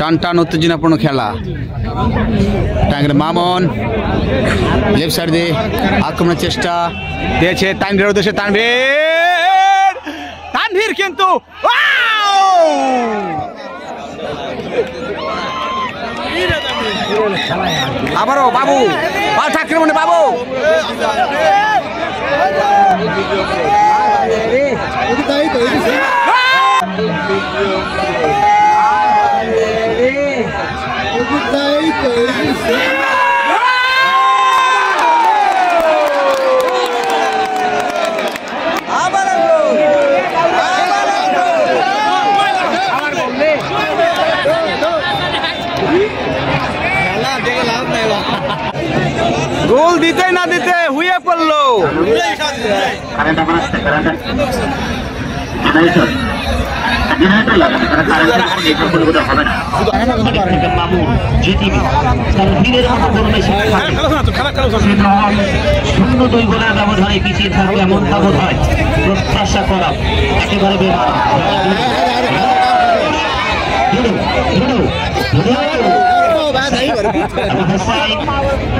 টান টান উত্তেজনাপূর্ণ খেলা। টাঙ্গের মামুন লেফট সাইড দিয়ে আক্রমণের চেষ্টা দিয়েছে তানভীরের উদ্দেশ্যে। তানভীর কিন্তু আবারও বাবু পাল্টা আক্রমণে বাবু গোল দিতে না দিতে হুইয়ে পড়লো। শূন্য 2 গোলের ব্যবধানে পিছিয়ে থাকবে এমনটা বোধ হয় প্রত্যাশা করা একেবারে বেমার।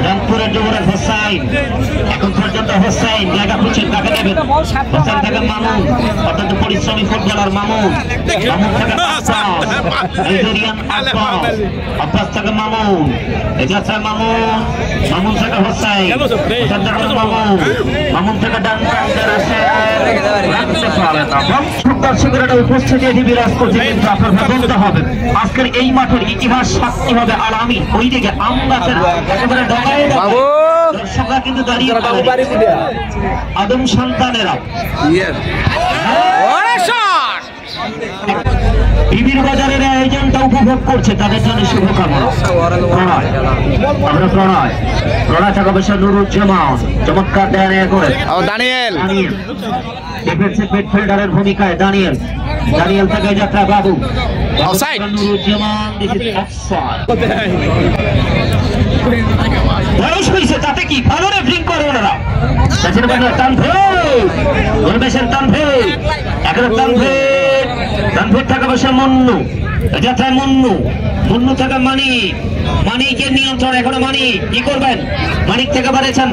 রংপুরের যুবরাজ হোসাইন এখন পর্যন্ত হোসাইন জায়গা খুঁজছেন কাকে দেবেন। হোসাইন থেকে মামুন অত্যন্ত পরিশ্রমী ফুটবলার মামুন থেকে আব্বাস থেকে মামুন এজাজা মামুন থেকে হোসাইন মামুন থেকে ডান প্রান্তের আসে দর্শকেরা উপস্থিতি বিরাজ করছে কিন্তু আপনার বলতে হবে আজকের এই মাঠের ইতিহাস সাক্ষী হবে আলামী ওই দিকে আম গাছের একেবারে দর্শকরা কিন্তু দাঁড়িয়ে আদম সন্তানেরা বিবির বাজারের আয়োজনটা উপভোগ করছে তাদের জন্য শুভকামনা। প্রণয় টাকা পয়সা নুরুজ্জামান চমৎকার দেয়া করে দানিয়েল ডিফেন্সিভ মিডফিল্ডারের ভূমিকায় দানিয়েল থেকে যাত্রা বাবু নুরুজ্জামান বয়স হয়েছে তাতে কি ভালো রেফারিং করে ওনারা। তানভীর টাকা পয়সা মন্নু যাত্রা মুন্নু থেকে মানিকের নিয়ন্ত্রণ এখনো কি করবেন মানিক থেকে বাড়িয়েছেন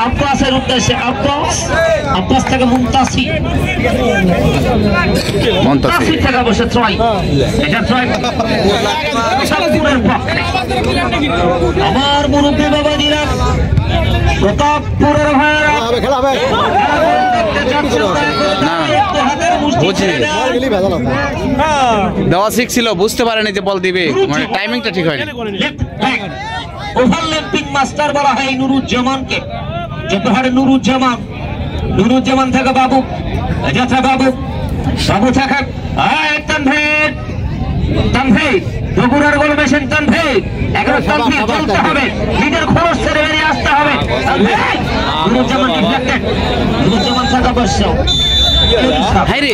আব্বাসের উদ্দেশ্যে আব্বাস থেকে মুন্তাসি থেকে বসে ট্রয় এটা ট্রয় আমার মুরব্বী বাবা দিলাম প্রতাপপুরের ভাইয়েরা দেওয়া শিখছিল বুঝতে পারেনি যে বল দিবে মানে টাইমিংটা ঠিক হয়নি। ওভারল্যাপিং মাস্টার বলা হয় নুরুজ্জামানকে নুরুজ্জামান থেকে বাবু যাত্রা বাবু থেকে তানভীর বগুড়ার গোল মেশিন তানভীর তানভীর চলতে হবে নিজের খরচ ছেড়ে বেরিয়ে আসতে হবে। নুরুজ্জামান ডিফ্লেক্টেড নুরুজ্জামান থেকে বসছে হাই রে